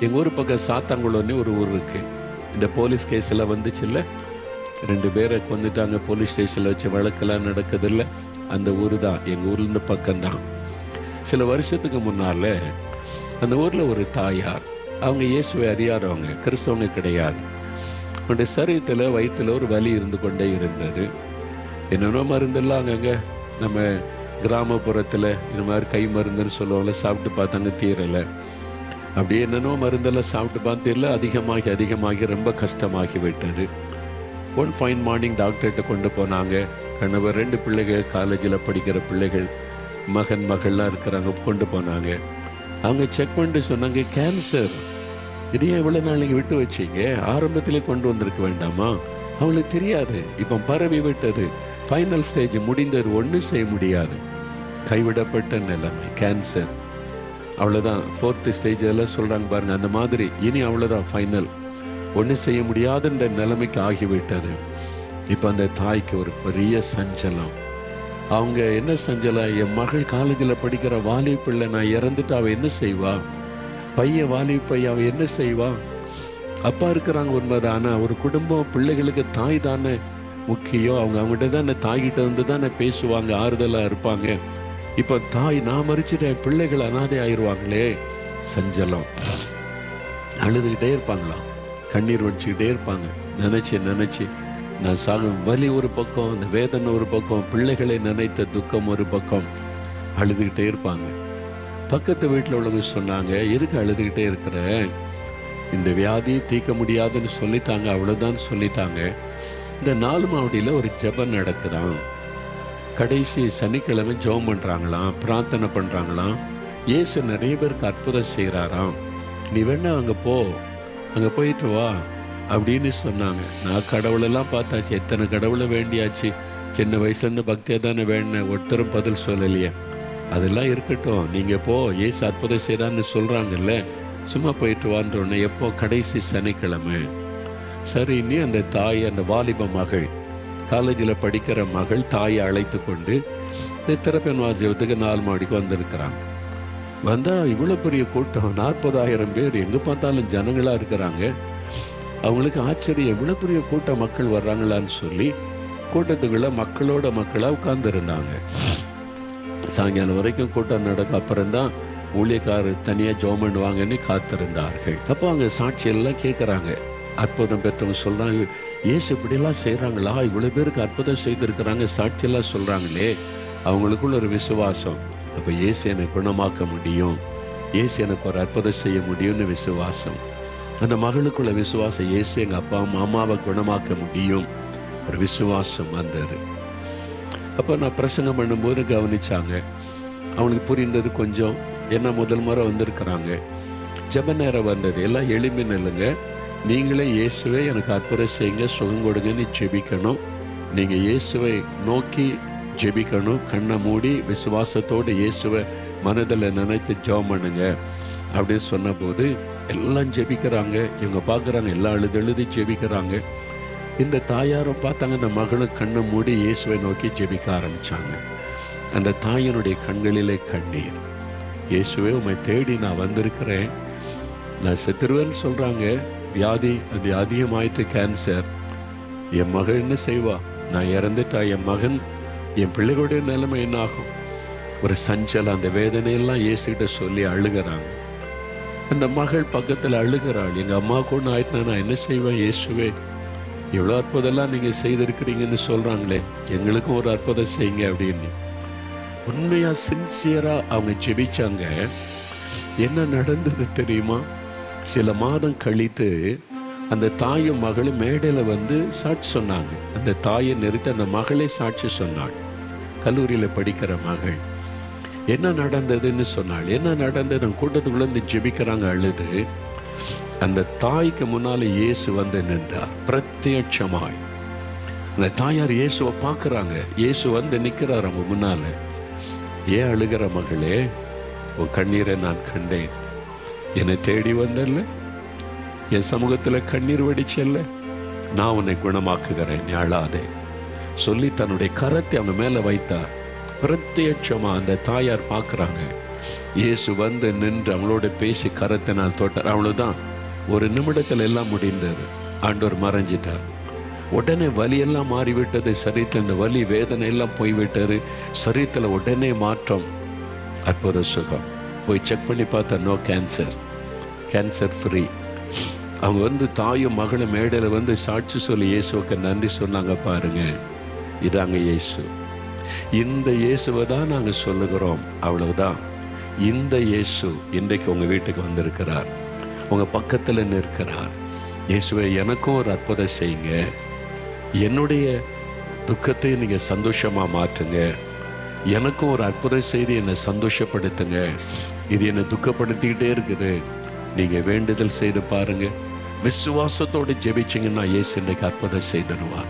எங்கள் ஊர் பக்கம் சாத்தாங்குளம்னு ஒரு ஊர் இருக்குது. இந்த போலீஸ் கேஸில் வந்துச்சுல்ல, 2 பேரை கொண்டுட்டாங்க, போலீஸ் ஸ்டேஷனில் வச்சு வழக்கெல்லாம் நடக்குதில்ல, அந்த ஊர் தான் எங்கள் ஊர்லேருந்து பக்கம்தான். சில வருஷத்துக்கு முன்னால் அந்த ஊரில் ஒரு தாயார், அவங்க இயேசுவை அறியாதவங்க, கிறிஸ்தவங்க கிடையாது. அவனுடைய சரீரத்தில் வயிற்றில் ஒரு வலி இருந்து கொண்டே இருந்தது. என்னென்னோ மருந்தெல்லாம் அங்கங்கே நம்ம கிராமப்புறத்தில் இந்த மாதிரி கை மருந்துன்னு சொல்லுவாங்கள்ல, சாப்பிட்டு பார்த்தாங்க தீரலை. அப்படியே என்னென்னோ மருந்தெல்லாம் சாப்பிட்டு பார்த்ததில்ல, அதிகமாகி ரொம்ப கஷ்டமாகி விட்டது. ஒன் ஃபைன் மார்னிங் டாக்டர்கிட்ட கொண்டு போனாங்க. கணவர், 2 பிள்ளைகள், காலேஜில் படிக்கிற பிள்ளைகள், மகள்லாம் இருக்கிறாங்க, கொண்டு போனாங்க. அவங்க செக் பண்ணிட்டு சொன்னாங்க, கேன்சர். இது ஏன் இவ்வளோ நாள் நீங்கள் விட்டு வச்சிங்க? ஆரம்பத்திலே கொண்டு வந்திருக்க வேண்டாமா? அவங்களுக்கு தெரியாது, இப்போ பரவி விட்டது, ஃபைனல் ஸ்டேஜ் முடிந்தது, ஒன்றும் செய்ய முடியாது, கைவிடப்பட்ட நிலைமை, கேன்சர். அவ்வளோதான், 4th ஸ்டேஜ் எல்லாம் சொல்கிறாங்க பாருங்கள், அந்த மாதிரி இனி அவ்வளோதான், ஃபைனல், ஒன்றும் செய்ய முடியாதுன்ற நிலைமைக்கு ஆகிவிட்டது. இப்போ அந்த தாய்க்கு ஒரு பெரிய சஞ்சலம். அவங்க என்ன சஞ்சலம், என் மகள் காலேஜில் படிக்கிற வாலிப பிள்ளை, நான் இறந்துட்டு அவள் என்ன செய்வா? பையன், வாலிப பையன், அவன் என்ன செய்வா? அப்பா இருக்கிறாங்க உண்மைதான், ஆனால் ஒரு குடும்பம், பிள்ளைகளுக்கு தாய் தானே முக்கியம். அவங்ககிட்ட தானே, தாய்கிட்ட இருந்து தானே பேசுவாங்க, ஆறுதலாக இருப்பாங்க. இப்போ தாய், நான் மறிச்சிட்டேன், பிள்ளைகள் அனாதை ஆயிடுவாங்களே. சஞ்சலம், அழுதுகிட்டே இருப்பாங்களாம், கண்ணீர் வடிச்சுக்கிட்டே இருப்பாங்க. நினச்சி நான் சாகும் வலி ஒரு பக்கம், அந்த வேதனை ஒரு பக்கம், பிள்ளைகளை நினைத்த துக்கம் ஒரு பக்கம், அழுதுகிட்டே இருப்பாங்க. பக்கத்து வீட்டில் உள்ளவங்க சொன்னாங்க, எதுக்கு அழுதுகிட்டே இருக்கிற? இந்த வியாதியை தீர்க்க முடியாதுன்னு சொல்லிட்டாங்க, அவ்வளோதான் சொல்லிட்டாங்க. இந்த 4 மாவடியில் ஒரு ஜெபம் நடக்குதான். கடைசி சனிக்கிழமை ஜெபம் பண்ணுறாங்களாம், பிரார்த்தனை பண்ணுறாங்களாம். இயேசு நிறைய பேருக்கு அற்புதம் செய்கிறாராம். நீ வேணா அங்கே போ, அங்கே போயிட்டு வா அப்படின்னு சொன்னாங்க. நான் கடவுளெல்லாம் பார்த்தாச்சு, எத்தனை கடவுளை வேண்டியாச்சு, சின்ன வயசுலேருந்து பக்தியாக தானே வேண்டினேன், ஒருத்தரும் பதில் சொல்லலையே. அதெல்லாம் இருக்கட்டும், நீங்கள் போ, இயேசு அற்புதம் செய்கிறான்னு சொல்கிறாங்கல்ல, சும்மா போயிட்டு வான்றோன்னே. எப்போ? கடைசி சனிக்கிழமை. சரின்னு அந்த தாய், அந்த வாலிப மகள், காலேஜில் படிக்கிற மகள், தாயை அழைத்து கொண்டு இந்த திறப்பன் வாசியத்துக்கு 4 மாடிக்கு வந்திருக்கிறாங்க. வந்தால் இவ்வளோ பெரிய கூட்டம், 40,000 பேர், எங்கே பார்த்தாலும் ஜனங்களாக இருக்கிறாங்க. அவங்களுக்கு ஆச்சரியம், எவ்வளோ பெரிய கூட்டம், மக்கள் வர்றாங்களான்னு சொல்லி கூட்டத்துக்குள்ளே மக்களாக உட்கார்ந்துருந்தாங்க. சாயங்காலம் வரைக்கும் கூட்டம் நடக்கும். அப்புறம்தான் ஊழியக்காரர் தனியாக ஜெபம் பண்ணுவாங்கன்னு காத்திருந்தார்கள். அப்போ அங்கே சாட்சியெல்லாம் கேட்குறாங்க. அற்புதம் பெற்றவங்க சொல்கிறாங்க, இயேசு இப்படிலாம் செய்கிறாங்களா, இவ்வளோ பேருக்கு அற்புதம் செய்திருக்கிறாங்க, சாட்சியெல்லாம் சொல்கிறாங்களே. அவங்களுக்குள்ள ஒரு விசுவாசம், அப்போ இயேசு என்னை குணமாக்க முடியும், இயேசு எனக்கு ஒரு அற்புதம் செய்ய முடியும்னு விசுவாசம். அந்த மகளுக்குள்ள விசுவாசம், இயேசு எங்கள் அப்பா மாமாவை குணமாக்க முடியும், ஒரு விசுவாசம் வந்தது. அப்போ நான் பிரசங்கம் பண்ணும்போது கவனிச்சாங்க. அவனுக்கு புரிந்தது கொஞ்சம். என்ன முதல் முறை வந்திருக்கிறாங்க, ஜெப நேரம் வந்தது. எல்லாம் எளிமை இல்லைங்க, நீங்களே இயேசுவை எனக்கு அற்புதம் செய்யுங்க, சுகம் கொடுங்கன்னு ஜெபிக்கணும். நீங்கள் இயேசுவை நோக்கி ஜெபிக்கணும், கண்ணை மூடி விசுவாசத்தோடு இயேசுவை மனதில் நினைத்து ஜெபம் பண்ணுங்க அப்படின்னு சொன்னபோது எல்லாம் ஜெபிக்கிறாங்க. இவங்க பார்க்குறாங்க, எல்லாம் எழுதி ஜெபிக்கிறாங்க. இந்த தாயாரும் பார்த்தாங்க, அந்த மகளும் கண்ணை மூடி இயேசுவை நோக்கி ஜெபிக்க ஆரம்பித்தாங்க. அந்த தாயினுடைய கண்களிலே கண்ணீர். இயேசுவே, உம்மை தேடி நான் வந்திருக்கிறேன், நான் செத்துருவேன்னு சொல்கிறாங்க. வியாதி, அது அதிகமாயிட்டு, கேன்சர். என் மகள் என்ன செய்வா? நான் இறந்துட்டா என் மகன், என் பிள்ளைகளுடைய நிலைமை என்ன ஆகும்? ஒரு சஞ்சலம், அந்த வேதனையெல்லாம் இயேசுகிட்ட சொல்லி அழுகிறாங்க. அந்த மகள் பக்கத்தில் அழுகிறாள், எங்கள் அம்மா கூட ஆயிட்டுனா நான் என்ன செய்வேன் இயேசுவே, இவ்வளோ அற்புதம்லாம் நீங்கள் செய்திருக்கிறீங்கன்னு சொல்கிறாங்களே, எங்களுக்கும் ஒரு அற்புதம் செய்யுங்க அப்படின்னு. உண்மையாக சின்சியராக அவங்க ஜெபிச்சாங்க. என்ன நடந்தது தெரியுமா? சில மாதம் கழித்து அந்த தாயும் மகளும் மேடையில் வந்து சாட்சி சொன்னாங்க. அந்த தாயை நிறுத்தி அந்த மகளே சாட்சி சொன்னாள். கல்லூரியில் படிக்கிற மகள் என்ன நடந்ததுன்னு சொன்னாள். என்ன நடந்தது? கூட்டத்துக்குள்ளே ஜெபிக்கிறாங்க, அழுது. அந்த தாய்க்கு முன்னால் இயேசு வந்து நின்றார் பிரத்யட்சமாய். அந்த தாயார் இயேசுவை பார்க்குறாங்க. இயேசு வந்து நிற்கிறார் அவங்க முன்னால். ஏன் அழுகிற மகளே? உன் கண்ணீரை நான் கண்டேன். என்னை தேடி வந்தல்ல, என் சமூகத்தில் கண்ணீர் வடிச்சல்ல, நான் உன்னை குணமாக்குகிறேன், நீ அழாதே சொல்லி தன்னுடைய கரத்தை அவங்க மேலே வைத்தார். பிரத்யட்சமாக அந்த தாயார் பார்க்குறாங்க. இயேசு வந்து நின்று அவங்களோட பேசி கரத்தினால் தொட்டார். அவ்வளோதான். ஒரு நிமிடத்தில் எல்லாம் முடிந்தது. ஆண்டவர் மறைஞ்சிட்டார். உடனே வலியெல்லாம் மாறிவிட்டது. சரீரத்தில் இந்த வலி வேதனை எல்லாம் போய்விட்டது. சரீரத்தில் உடனே மாற்றம், அற்புத சுகம். போய் செக் பண்ணி பார்த்தா நோ கேன்சர், கேன்சர் ஃப்ரீ. அவங்க வந்து தாயும் மகளும் மேடையில் வந்து சாட்சி சொல்லி இயேசுவுக்கு நன்றி சொன்னாங்க. பாருங்க, இதாங்க இயேசு. இந்த இயேசுவை தான் நாங்கள் சொல்லுகிறோம். அவ்வளவுதான். இந்த இயேசு இன்றைக்கு உங்கள் வீட்டுக்கு வந்திருக்கிறார், உங்கள் பக்கத்தில் நிற்கிறார். இயேசுவை எனக்கும் ஒரு அற்புதம் செய்யுங்க, என்னுடைய துக்கத்தை நீங்கள் சந்தோஷமாக மாற்றுங்க, எனக்கும் ஒரு அற்புதம் செய்து என்னை சந்தோஷப்படுத்துங்க, இது என்னை துக்கப்படுத்திக்கிட்டே இருக்குது. நீங்கள் வேண்டுதல் செய்து பாருங்கள். விசுவாசத்தோடு ஜெபிச்சிங்கன்னா இயேசு இன்றைக்கு அற்புதம் செய்திருவார்.